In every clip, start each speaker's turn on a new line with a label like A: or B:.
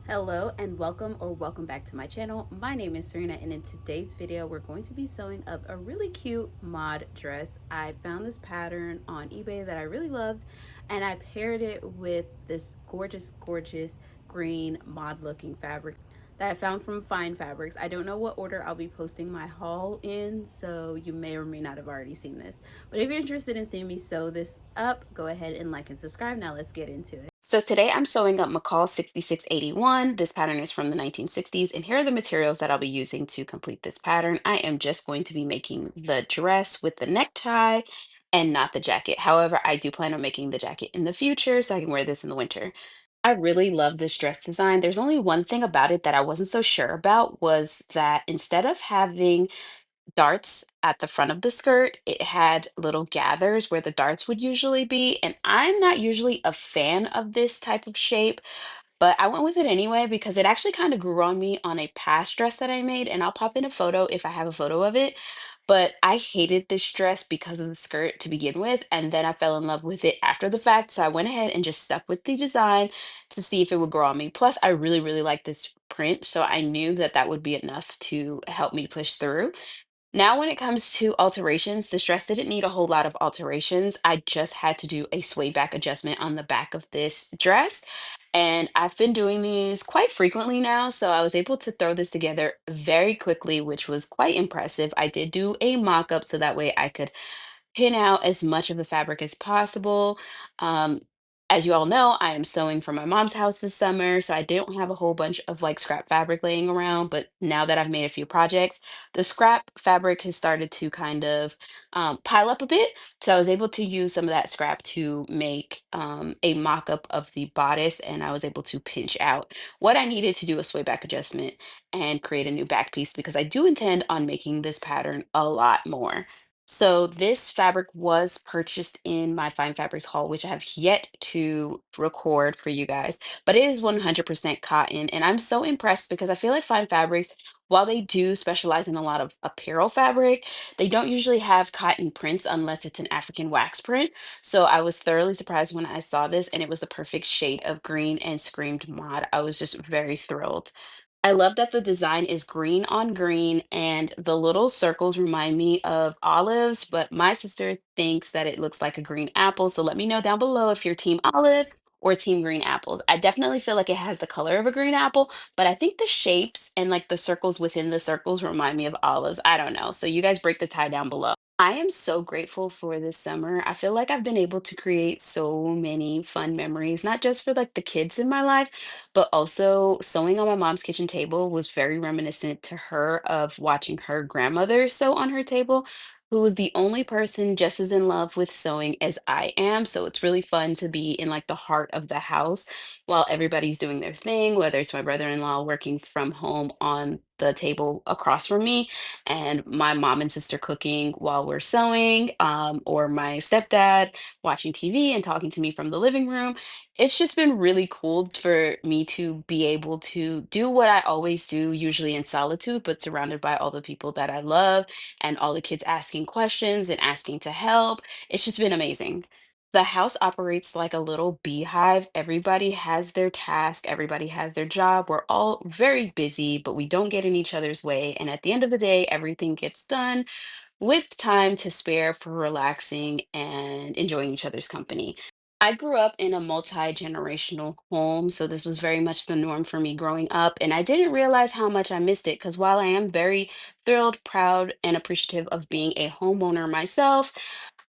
A: Hello and welcome back to my channel. My name is Serena, and in today's video we're going to be sewing up a really cute mod dress. I found this pattern on eBay that I really loved, and I paired it with this gorgeous green mod looking fabric that I found from Fine Fabrics. I don't know what order I'll be posting my haul in, so you may or may not have already seen this. But if you're interested in seeing me sew this up, go ahead and like and subscribe. Now let's get into it. So today I'm sewing up McCall 6681. This pattern is from the 1960s, and here are the materials that I'll be using to complete this pattern. I am just going to be making the dress with the necktie and not the jacket. However, I do plan on making the jacket in the future so I can wear this in the winter. I really love this dress design. There's only one thing about it that I wasn't so sure about was that instead of having darts at the front of the skirt, it had little gathers where the darts would usually be. And I'm not usually a fan of this type of shape, but I went with it anyway because it actually kind of grew on me on a past dress that I made. And I'll pop in a photo if I have a photo of it. But I hated this dress because of the skirt to begin with. And then I fell in love with it after the fact. So I went ahead and just stuck with the design to see if it would grow on me. Plus, I really like this print. So I knew that that would be enough to help me push through. Now, when it comes to alterations, this dress didn't need a whole lot of alterations. I just had to do a sway back adjustment on the back of this dress. And I've been doing these quite frequently now. So I was able to throw this together very quickly, which was quite impressive. I did do a mock up so that way I could pin out as much of the fabric as possible. Um, as you all know, I am sewing for my mom's house this summer, so I don't have a whole bunch of like scrap fabric laying around. But now that I've made a few projects, the scrap fabric has started to kind of pile up a bit. So I was able to use some of that scrap to make a mock-up of the bodice, and I was able to pinch out what I needed to do a sway back adjustment and create a new back piece because I do intend on making this pattern a lot more. So this fabric was purchased in my Fine Fabrics haul, which I have yet to record for you guys, but it is 100% cotton. And I'm so impressed because I feel like Fine Fabrics, while they do specialize in a lot of apparel fabric, they don't usually have cotton prints unless it's an African wax print. So I was thoroughly surprised when I saw this, and it was the perfect shade of green and screamed mod. I was just very thrilled. I love that the design is green on green and the little circles remind me of olives, but my sister thinks that it looks like a green apple. So let me know down below if you're team olive or team green apple. I definitely feel like it has the color of a green apple, but I think the shapes and like the circles within the circles remind me of olives. I don't know. So you guys break the tie down below. I am so grateful for this summer. I feel like I've been able to create so many fun memories, not just for like the kids in my life, but also sewing on my mom's kitchen table was very reminiscent to her of watching her grandmother sew on her table, who was the only person just as in love with sewing as I am. So it's really fun to be in like the heart of the house while everybody's doing their thing, whether it's my brother-in-law working from home on the table across from me and my mom and sister cooking while we're sewing, or my stepdad watching TV and talking to me from the living room. It's just been really cool for me to be able to do what I always do, usually in solitude, but surrounded by all the people that I love and all the kids asking questions and asking to help. It's just been amazing. The house operates like a little beehive. Everybody has their task, everybody has their job. We're all very busy, but we don't get in each other's way. And at the end of the day, everything gets done with time to spare for relaxing and enjoying each other's company. I grew up in a multi-generational home, so this was very much the norm for me growing up, and I didn't realize how much I missed it because while I am very thrilled, proud, and appreciative of being a homeowner myself,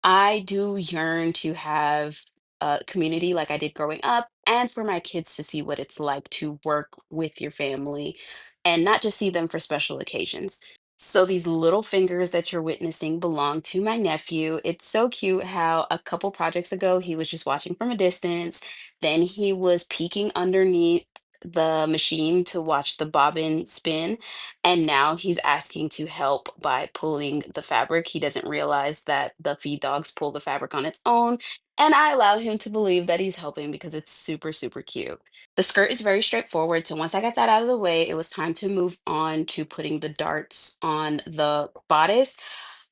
A: I do yearn to have a community like I did growing up, and for my kids to see what it's like to work with your family and not just see them for special occasions. So these little fingers that you're witnessing belong to my nephew. It's so cute how a couple projects ago he was just watching from a distance, then he was peeking underneath the machine to watch the bobbin spin, and now he's asking to help by pulling the fabric. He doesn't realize that the feed dogs pull the fabric on its own, and I allow him to believe that he's helping because it's super cute. The skirt is very straightforward, so once I got that out of the way, it was time to move on to putting the darts on the bodice.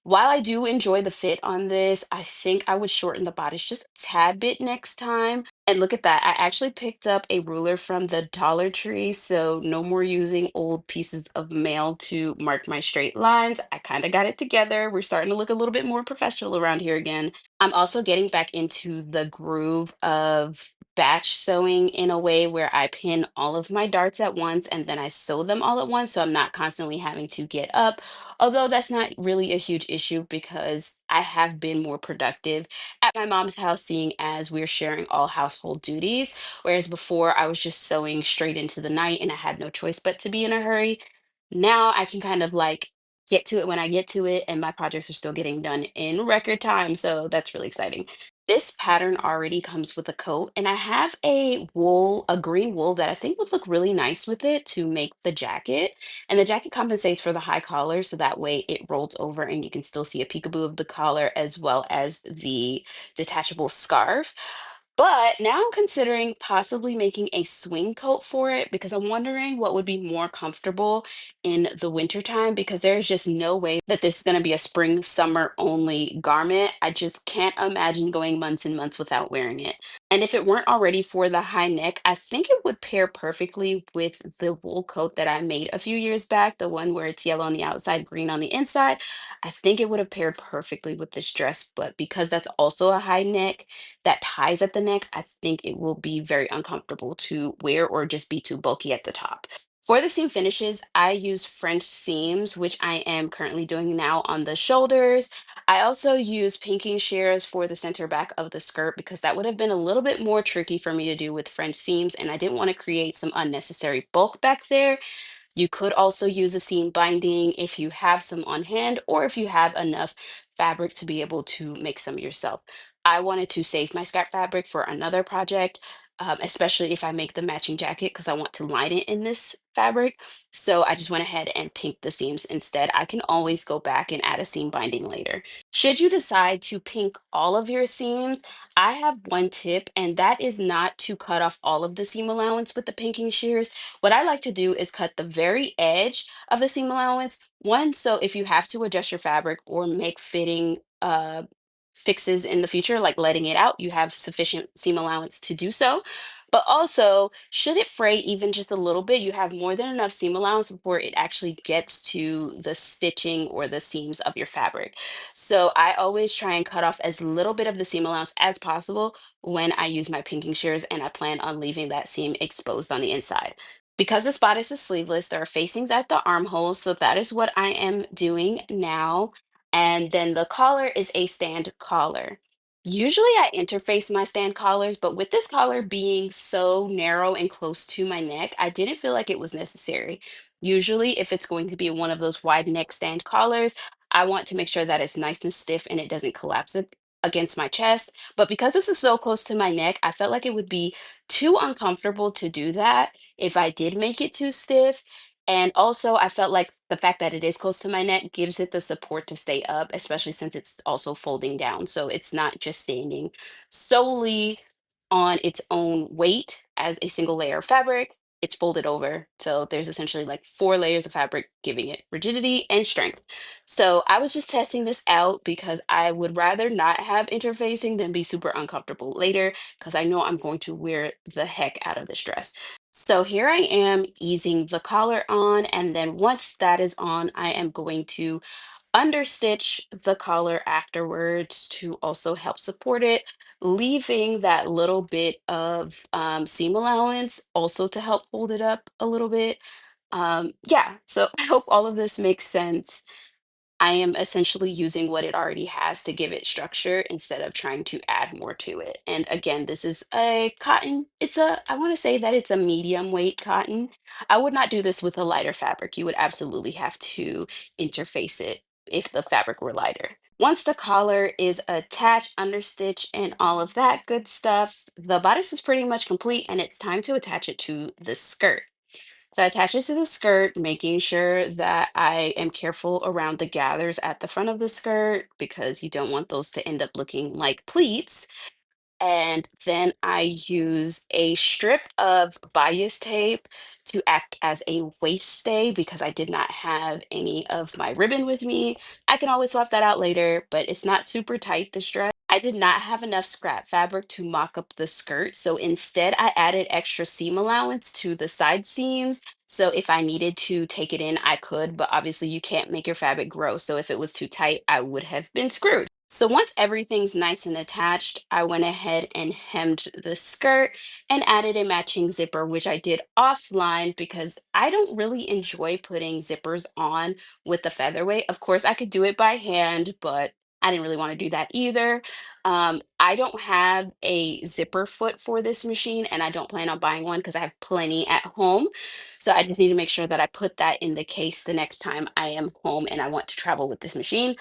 A: While I do enjoy the fit on this, I think I would shorten the bodice just a tad bit next time. And look at that. I actually picked up a ruler from the Dollar Tree, so no more using old pieces of mail to mark my straight lines. I kind of got it together. We're starting to look a little bit more professional around here again. I'm also getting back into the groove of batch sewing in a way where I pin all of my darts at once and then I sew them all at once, so I'm not constantly having to get up. Although that's not really a huge issue because I have been more productive at my mom's house, seeing as we're sharing all household duties. Whereas before, I was just sewing straight into the night and I had no choice but to be in a hurry. Now I can kind of like get to it when I get to it, and my projects are still getting done in record time. So that's really exciting. This pattern already comes with a coat, and I have a green wool that I think would look really nice with it to make the jacket. And the jacket compensates for the high collar, so that way it rolls over and you can still see a peekaboo of the collar as well as the detachable scarf. But now I'm considering possibly making a swing coat for it because I'm wondering what would be more comfortable in the wintertime because there's just no way that this is going to be a spring, summer only garment. I just can't imagine going months and months without wearing it. And if it weren't already for the high neck, I think it would pair perfectly with the wool coat that I made a few years back, the one where it's yellow on the outside, green on the inside. I think it would have paired perfectly with this dress, but because that's also a high neck that ties at the neck, I think it will be very uncomfortable to wear or just be too bulky at the top. For the seam finishes, I used French seams, which I am currently doing now on the shoulders. I also used pinking shears for the center back of the skirt because that would have been a little bit more tricky for me to do with French seams, and I didn't want to create some unnecessary bulk back there. You could also use a seam binding if you have some on hand or if you have enough fabric to be able to make some yourself. I wanted to save my scrap fabric for another project, especially if I make the matching jacket because I want to line it in this fabric. So I just went ahead and pinked the seams instead. I can always go back and add a seam binding later. Should you decide to pink all of your seams, I have one tip, and that is not to cut off all of the seam allowance with the pinking shears. What I like to do is cut the very edge of the seam allowance. One, so if you have to adjust your fabric or make fitting fixes in the future, like letting it out, you have sufficient seam allowance to do so. But also, should it fray even just a little bit, you have more than enough seam allowance before it actually gets to the stitching or the seams of your fabric. So I always try and cut off as little bit of the seam allowance as possible when I use my pinking shears, and I plan on leaving that seam exposed on the inside. Because this bodice is sleeveless, there are facings at the armholes, so that is what I am doing now. And then the collar is a stand collar. Usually I interface my stand collars, but with this collar being so narrow and close to my neck, I didn't feel like it was necessary. Usually, if it's going to be one of those wide neck stand collars, I want to make sure that it's nice and stiff and it doesn't collapse against my chest. But because this is so close to my neck, I felt like it would be too uncomfortable to do that if I did make it too stiff. And also, I felt like the fact that it is close to my neck gives it the support to stay up, especially since it's also folding down. So it's not just standing solely on its own weight as a single layer of fabric. It's folded over. So there's essentially like four layers of fabric giving it rigidity and strength. So I was just testing this out because I would rather not have interfacing than be super uncomfortable later because I know I'm going to wear the heck out of this dress. So here I am easing the collar on, and then once that is on, I am going to understitch the collar afterwards to also help support it, leaving that little bit of seam allowance also to help hold it up a little bit. Yeah, so I hope all of this makes sense. I am essentially using what it already has to give it structure instead of trying to add more to it. And again, this is a cotton. I want to say that it's a medium weight cotton. I would not do this with a lighter fabric. You would absolutely have to interface it if the fabric were lighter. Once the collar is attached, understitched, and all of that good stuff, the bodice is pretty much complete and it's time to attach it to the skirt. So I attach it to the skirt, making sure that I am careful around the gathers at the front of the skirt because you don't want those to end up looking like pleats. And then I use a strip of bias tape to act as a waist stay because I did not have any of my ribbon with me. I can always swap that out later, but it's not super tight, this dress. I did not have enough scrap fabric to mock up the skirt, so instead I added extra seam allowance to the side seams. So if I needed to take it in, I could, but obviously you can't make your fabric grow. So if it was too tight, I would have been screwed. So once everything's nice and attached, I went ahead and hemmed the skirt and added a matching zipper, which I did offline because I don't really enjoy putting zippers on with the featherweight. Of course, I could do it by hand, but I didn't really want to do that either. I don't have a zipper foot for this machine, and I don't plan on buying one because I have plenty at home. So I just need to make sure that I put that in the case the next time I am home and I want to travel with this machine.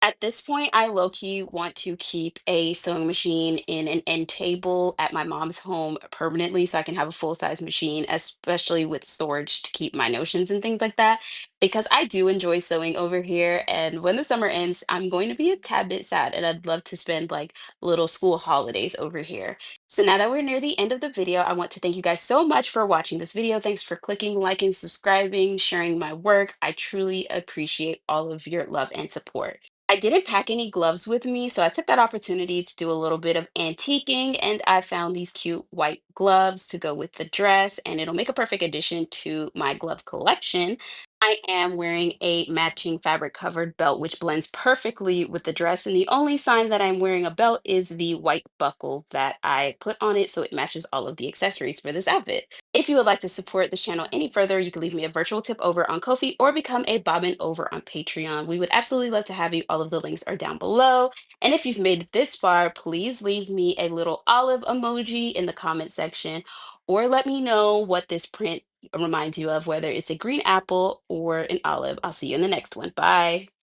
A: At this point, I low key want to keep a sewing machine in an end table at my mom's home permanently so I can have a full size machine, especially with storage to keep my notions and things like that. Because I do enjoy sewing over here. And when the summer ends, I'm going to be a tad bit sad and I'd love to spend like little school holidays over here. So now that we're near the end of the video, I want to thank you guys so much for watching this video. Thanks for clicking, liking, subscribing, sharing my work. I truly appreciate all of your love and support. I didn't pack any gloves with me, so I took that opportunity to do a little bit of antiquing and I found these cute white gloves to go with the dress, and it'll make a perfect addition to my glove collection. I am wearing a matching fabric covered belt, which blends perfectly with the dress. And the only sign that I'm wearing a belt is the white buckle that I put on it so it matches all of the accessories for this outfit. If you would like to support this channel any further, you can leave me a virtual tip over on Ko-fi or become a bobbin over on Patreon. We would absolutely love to have you. All of the links are down below. And if you've made it this far, please leave me a little olive emoji in the comment section or let me know what this print reminds you of, whether it's a green apple or an olive. I'll see you in the next one. Bye.